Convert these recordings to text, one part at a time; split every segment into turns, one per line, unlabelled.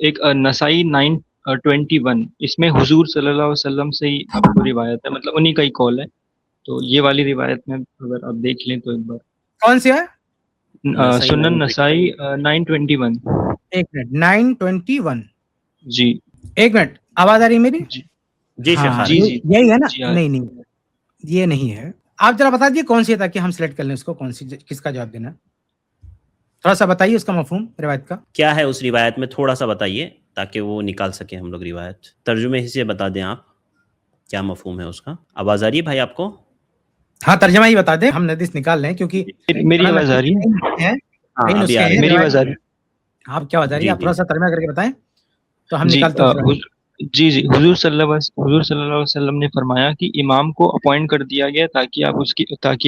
एक नसाई 921 इसमें हुजूर सल्लल्लाहु अलैहि वसल्लम से ही आपको रिवायत है, मतलब उन्हीं का ही कॉल है। तो ये वाली रिवायत में अगर आप देख लें तो एक बार
कौन सी है?
नसाई
सुनन
921।
नसाई 921।
एक मिनट, 921।
जी
एक मिनट, आवाज आ रही है मेरी?
जी
जी शेख
हाँ,
जी
ये-
जी
यही है ना?
जी हाँ।
नहीं नहीं, ये नहीं है। आप जरा बता दिए कौन सी है, ताकि हम सिलेक्ट कर लें उसको, कौन सी, किसका जवाब देना है। थोड़ा सा बताइए उसका मफहूम रिवायत का।
क्या है उस रिवायत में, थोड़ा सा बताइए ताकि वो निकाल सके हम लोग रिवायत। तर्जुमे से बता दें आप, क्या मफहूम है उसका। आवाज़ आ रही है भाई आपको?
हाँ, तर्जमा ही बता दें, हम हदीस निकाल लें, क्योंकि
मेरी आवाज आ रही है?
हाँ
कई
अभी
नुस्खे
आ रही
हैं
है।
मेरी
रिवायत
आवाज आ रही
में। आप क्या आवाज आ रही
जी
है? आप
जी
थोड़ा सा तर्जमा करके बताएं तो हम
जी
निकालते हैं।
जी जी हुजूर सल्लल्लाहु अलैहि वसल्लम ने फरमाया कि इमाम को अपॉइंट कर दिया गया ताकि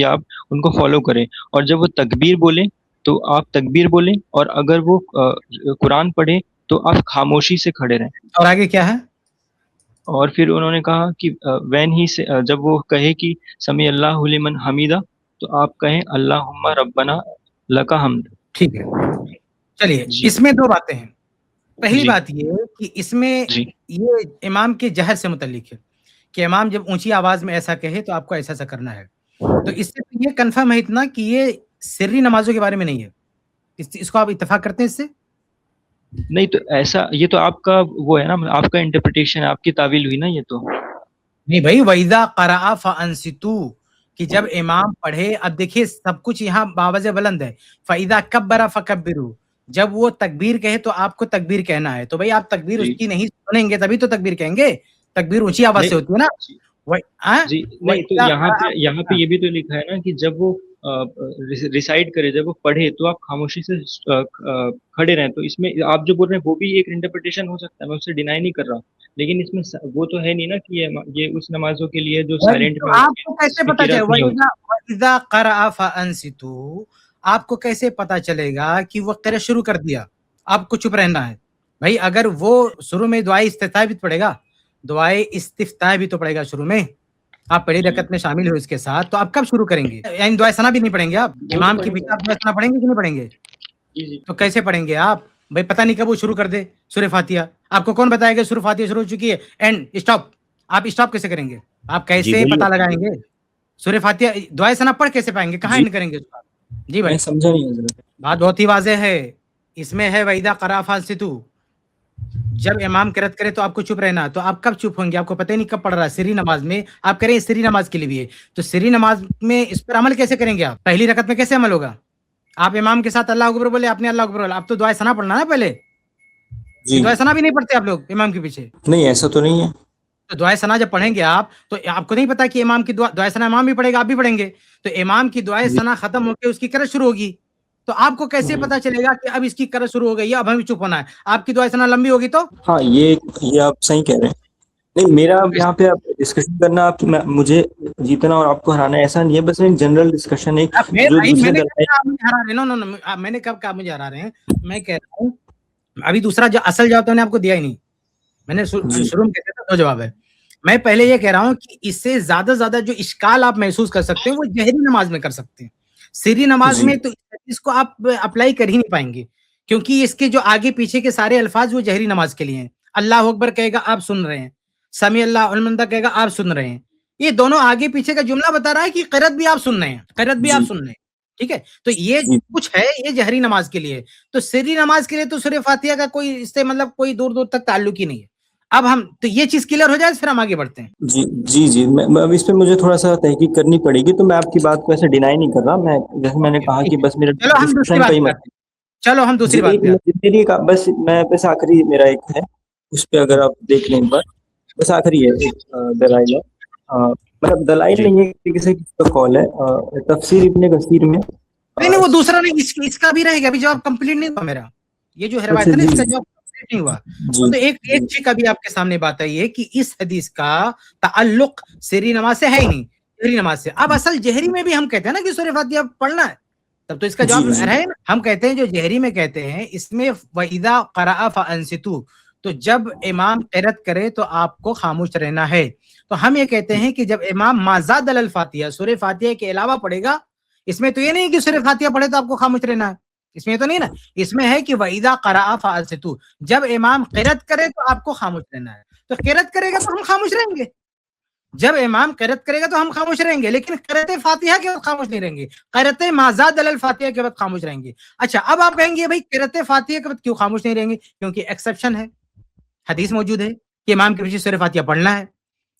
आप उनको फॉलो करें, और जब वो तकबीर बोले तो आप तकबीर बोलें, और अगर वो कुरान पढ़े तो आप खामोशी से खड़े रहें।
और आगे क्या है?
और फिर उन्होंने कहा कि वैन ही से जब वो कहे कि समी अल्लाहु लिमन हमीदा, तो आप कहें अल्लाहुम्मा रब्बना लका हम्द।
ठीक है, चलिए,
जी
इसमें दो बातें हैं। पहली
जी
बात ये कि इसमें
जी
ये इमाम के जहर से मुतल्लिक है, कि इमाम जब ऊंची आवाज में ऐसा कहे तो आपको ऐसा ऐसा करना है। तो इससे तो ये कंफर्म है इतना कि ये सिर्री नमाजों के बारे में नहीं है। इसको आप इत्तेफाक करते हैं इससे?
नहीं तो ऐसा, ये तो आपका वो है ना, आपका इंटरप्रिटेशन है, आपकी तावील हुई ना ये तो।
नहीं भाई, वैदा क़राअ फ़अंसितू, कि जब इमाम पढ़े, अब देखिए सब कुछ यहाँ बावज़ बुलंद है। फ़इज़ा कब्बरा फ़कब्बिरू, जब वो तकबीर कहे तो आपको तकबीर कहना है। तो भाई आप तकबीर
जी
उसकी नहीं सुनेंगे तभी तो तकबीर कहेंगे। तकबीर ऊंची आवाज से
नहीं
होती है ना।
जी
वही हाँ,
जी नहीं तो
वइज़ा
यहाँ पे
क़राअ,
ये भी तो लिखा है ना कि जब वो रिसाइड करे, जब वो पढ़े तो आप खामोशी से खड़े रहें। तो इसमें आप जो बोल रहे हैं वो भी एक इंटरप्रिटेशन हो सकता है, मैं उससे डिनाई नहीं कर रहा, लेकिन इसमें वो तो है नहीं ना कि ये उस नमाजों के लिए जो
वही
साइलेंट
तो
में होती है
आपको कैसे
जिसमें
पता चले,
किरात नहीं होती।
वइज़ा क़राअ फ़अंसितू, आपको कैसे पता चलेगा कि वो क़िरात शुरू कर दिया? आपको चुप रहना है। भाई अगर वो शुरू में दुआए इस्तिफ्ताह भी तो पढ़ेगा, दुआए इस्तिफ्ताह भी तो पढ़ेगा शुरू में। आप पहली
जी
रकत में शामिल हो इसके साथ, तो आप कब शुरू करेंगे? यानी दुआए सना भी नहीं पढ़ेंगे आप?
वो तो
इमाम के
पढ़ेंगे।
पीछे आप दुआए सना पढ़ेंगे कि नहीं पढ़ेंगे?
जी जी
तो कैसे पढ़ेंगे आप? भाई पता नहीं कब वो शुरू कर दे सूरह फातिहा। आपको कौन बताएगा सूरह फातिहा शुरू हो चुकी है, एंड स्टॉप? आप स्टॉप कैसे करेंगे? आप
जी
कैसे
बोलिए।
पता लगाएंगे? सूरह फातिहा दुआए सना पढ़ कैसे पाएंगे? कहाँ
जी
एंड करेंगे उसका? जी
मैं
भाई,
समझा नहीं हजरत।
बात बहुत ही वाज़ेह है। इसमें है वइदा क़रा फ़अंसितू, जब इमाम किरात करे तो आपको चुप रहना। तो आप कब चुप होंगे? आपको पता ही नहीं कब पढ़ रहा है। सिरी नमाज में आप कह रहे हैं सिरी नमाज के लिए भी है, तो सिरी नमाज में इस पर अमल कैसे करेंगे आप? पहली रकत में कैसे अमल होगा? आप इमाम के साथ अल्लाह अकबर बोले, आपने अल्लाह अकबर बोला, आप तो दुआ सना पढ़ना ना पहले।
जी
दुआ सना भी नहीं पढ़ते आप लोग इमाम के पीछे।
नहीं, ऐसा तो नहीं है।
तो दुआ सना जब पढ़ेंगे आप, तो आपको नहीं पता कि इमाम की दुआ सना इमाम भी पढ़ेगा, आप भी पढ़ेंगे। तो इमाम की दुआ
जी
सना खत्म होकर उसकी किरात शुरू होगी। तो आपको कैसे पता चलेगा कि अब इसकी किरात शुरू हो गई है, अब हमें चुप होना है? आपकी दुआ सना लंबी होगी तो
हाँ, ये आप सही कह रहे हैं। नहीं, मेरा यहाँ पे आप डिस्कशन करना, आप मुझे जीतना और आपको हराना ऐसा नहीं है, बस एक जनरल डिस्कशन है जो
भाई
दूसरे
मैंने कब
दल
कहा आप मुझे हरा रहे हैं? नो नो नो, मैंने कब कहा आप मुझे हरा रहे हैं? मैं कह रहा हूँ, अभी दूसरा जो असल जवाब तो मैंने आपको दिया ही नहीं। मैंने
जी
शुरू में कहते थे दो जवाब है। मैं पहले ये कह रहा हूँ कि इससे ज्यादा जो इश्काल आप महसूस कर सकते हैं वो जहरी नमाज में कर सकते हैं। सिरी नमाज
जी
में तो इसको आप अप्लाई कर ही नहीं पाएंगे, क्योंकि इसके जो आगे पीछे के सारे अल्फाज वो जहरी नमाज के लिए हैं। अल्लाह अकबर कहेगा आप सुन रहे हैं, समी अल्लाह अलमंदा कहेगा आप सुन रहे हैं। ये दोनों आगे पीछे का जुमला बता रहा है कि क़िरात भी आप सुन रहे हैं, क़िरात भी आप
जी
सुन रहे हैं। ठीक है, तो ये
जी
कुछ है, ये जहरी नमाज के लिए। तो सिरी नमाज के लिए तो सूरह फातिहा का कोई इससे मतलब कोई दूर दूर तक ताल्लुक ही नहीं है। अब हम तो ये चीज क्लियर हो जाए फिर हम आगे बढ़ते हैं।
जी जी जी मैं अब इस पे मुझे थोड़ा सा तहकीक करनी पड़ेगी, तो मैं आपकी बात को ऐसे डिनाई नहीं कर रहा। मैं जैसे मैंने कहा
ठीक
कि
है,
बस मेरा
चलो हम दूसरी
डिस्कशन का
बात
ही
पे
मत।
आते हैं। चलो हम
जी
दूसरी बात पे आते
मेरी एक बस मैं बस आखिरी मेरा एक है, उस पे अगर आप देख लें एक बार, बस आखिरी है एक दलाइल है। मतलब दलाइल
जी
नहीं है, किसी का कॉल है, तफसीर इब्ने कसीर में।
नहीं नहीं, वो दूसरा नहीं, इसका भी रहेगा। अभी जवाब कंप्लीट नहीं हुआ मेरा। ये जो
अच्छा
रवायत है ना,
जी
इसका जवाब कंप्लीट नहीं हुआ।
जी
तो एक एक चीज अभी आपके सामने बात आई है कि इस हदीस का ताल्लुक सिरी नमाज से है ही नहीं, जहरी नमाज से। अब असल जहरी में भी हम कहते हैं ना कि सूरह फातिहा पढ़ना है, तब तो इसका
जी
जवाब
जी
है ना। हम कहते हैं जो जहरी में कहते हैं इसमें वइदा क़राअ फ़अंसितू, तो जब इमाम क़िरात करे तो आपको खामोश रहना है। तो हम ये कहते हैं कि जब इमाम माज़ाद अल फातिहा, सूरह फातिहा के अलावा पढ़ेगा, इसमें तो ये नहीं कि सूरह फातिहा पढ़े तो आपको खामोश रहना है। इसमें तो नहीं ना, इसमें है कि वईदा क़राअ फ़अंसितू, जब इमाम क़िरात करे तो आपको खामोश रहना है। तो क़िरात करेगा तो हम खामोश रहेंगे, जब इमाम क़िरात करेगा तो हम खामोश रहेंगे, लेकिन क़िरात फ़ातिहा के वक़्त खामोश नहीं रहेंगे, क़िरात मा ज़ाद अलल फ़ातिहा के वक़्त खामोश रहेंगे। अच्छा, अब आप कहेंगे भाई क़िरात फ़ातिहा के वक़्त क्यों खामोश नहीं रहेंगे? क्योंकि एक्सेप्शन है, हदीस मौजूद है कि इमाम के पीछे सूरह फ़ातिहा पढ़ना है।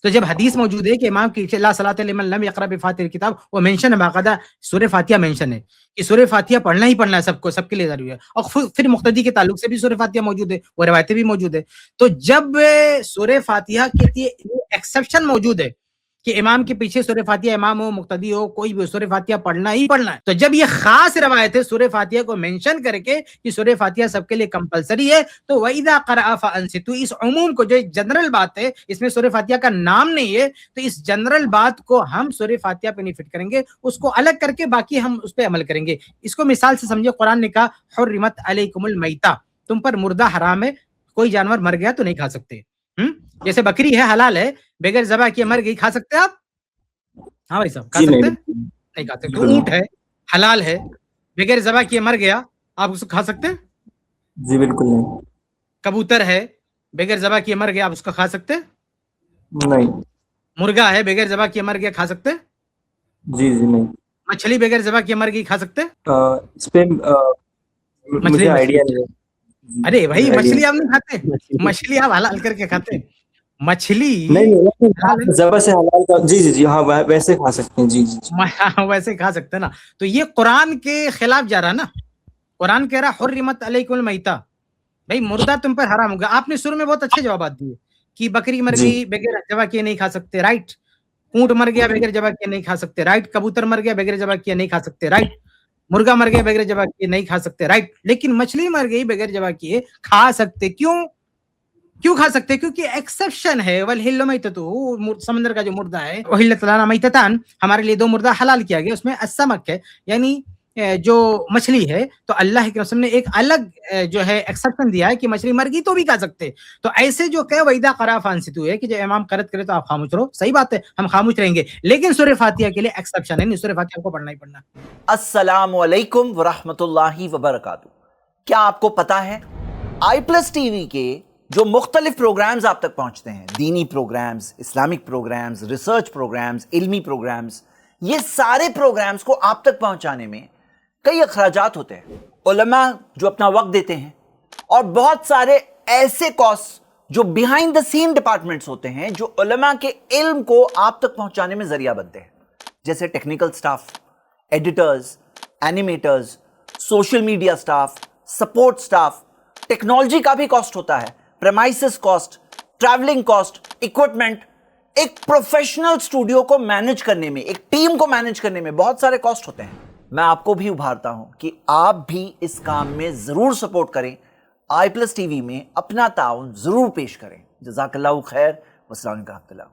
तो जब हदीस मौजूद है कि इमाम की ला सलात लिमन लम यक़रा बिफ़ातिहातिल किताब, वो मेंशन है, बाकायदा सूरह फ़ातिहा मेंशन है कि सूरह फ़ातिहा पढ़ना ही पढ़ना है सबको, सबके लिए ज़रूरी है। और फिर मुक़्तदी के ताल्लुक से भी सूरह फ़ातिहा मौजूद है, वो रिवायतें भी मौजूद है। तो जब सूरह फ़ातिहा के लिए एक्सेप्शन मौजूद है कि इमाम के पीछे सूरह फ़ातिहा, इमाम हो, मुक़्तदी हो, कोई भी सूरह फ़ातिहा पढ़ना ही पढ़ना है। तो जब ये खास रिवायत है सूरह फ़ातिहा को मेंशन करके कि सूरह फ़ातिहा सबके लिए कंपल्सरी है, तो वइज़ा क़रअ फ़अंसितू, इस उमूम को, जो जनरल बात है, इसमें सूरह फ़ातिहा का नाम नहीं है, तो इस जनरल बात को हम सूरह फ़ातिहा पे नहीं फिट करेंगे, उसको अलग करके बाकी हम उस पे अमल करेंगे। इसको मिसाल से समझिए, कुरान ने कहा हुर्रिमत अलैकुमुल मैता, तुम पर मुर्दा हराम है, कोई जानवर मर गया तो नहीं खा सकते। जैसे बकरी है, हलाल है, बगैर ज़बह किए मर गई, खा सकते हैं आप? हाँ भाई साहब, खा
जी
सकते
नहीं,
हैं? नहीं खा सकते। ऊँट है, हलाल है, बगैर ज़बह किए मर गया, आप उसको खा सकते हैं?
जी बिल्कुल नहीं।
कबूतर है, बगैर ज़बह किए मर गया, आप उसको खा सकते हैं?
नहीं।
मुर्गा है, बगैर ज़बह किए मर गया, खा सकते हैं?
जी, जी नहीं।
मछली बगैर ज़बह किए मर गई, खा सकते हैं?
इस पे मुझे
मछली
आइडिया नहीं है।
अरे भाई,
मुझे
मछली
आइडिया
आप नहीं खाते? मछली आप हलाल करके खाते हैं। मछली
नहीं,
हलाल है,
ज़बह से हलाल का, जी, जी, जी, हाँ, वैसे खा सकते हैं। जी, जी, जी।
वैसे खा सकते हैं ना। तो ये कुरान के खिलाफ जा रहा है ना। कुरान कह रहा हुर्रिमत अलैकुमुल मैता, भाई मुर्दा तुम पर हराम होगा। आपने शुरू में बहुत अच्छे जवाब दिए कि बकरी मर
जी।
गई बगैर ज़बह किए नहीं खा सकते, राइट। ऊँट मर गया बगैर ज़बह किए नहीं खा सकते, राइट। कबूतर मर गया बगैर ज़बह किए नहीं खा सकते, राइट। मुर्गा मर गया बगैर ज़बह किए नहीं खा सकते, राइट। लेकिन मछली मर गई बगैर ज़बह किए खा सकते, क्यों? क्यों खा सकते हैं? क्योंकि एक्सेप्शन है, वल हिल्लु मैततुहु, समंदर का जो मुर्दा है, उहिल्लत लना मैततान, हमारे लिए 2 मुर्दा हलाल किया गया, उसमें अस्समक है, यानी जो मछली है, तो अल्लाह के रसूल ने एक अलग जो है एक्सेप्शन दिया है कि मछली मर गई तो भी खा सकते हैं। तो ऐसे जो कहे वइदा क़रअ फ़अंसितू है कि जब इमाम क़िरात करे तो आप खामोश रहो, सही बात है, हम खामोश रहेंगे, लेकिन सूरह फ़ातिहा के लिए एक्सेप्शन है, नहीं, सूरह फ़ातिहा को पढ़ना ही पढ़ना।
अस्सलामु अलैकुम व रहमतुल्लाहि व बरकातुहू। क्या आपको पता है i+ टीवी के जो मुख्तलिफ प्रोग्राम्स आप तक पहुंचते हैं, दीनी programmes, Islamic programmes, research programmes, इल्मी प्रोग्राम्स, ये सारे प्रोग्राम्स को आप तक पहुंचाने में कई अखराजात होते हैं। उलमा जो अपना वक्त देते हैं और बहुत सारे ऐसे कॉस्ट जो बिहाइंड द सीन डिपार्टमेंट्स होते हैं जो उलमा के इल्म को आप तक पहुंचाने में जरिया बनते हैं, जैसे technical staff, editors, animators, social media staff, support staff, technology का भी कॉस्ट होता है, premises cost, travelling cost, equipment. एक प्रोफेशनल स्टूडियो को मैनेज करने में, एक टीम को मैनेज करने में बहुत सारे कॉस्ट होते हैं। मैं आपको भी उभारता हूं कि आप भी इस काम में जरूर सपोर्ट करें, i+ टीवी में अपना ताउन जरूर पेश करें। जज़ाकल्लाहु खैर, वस्सलाम अलैकुम।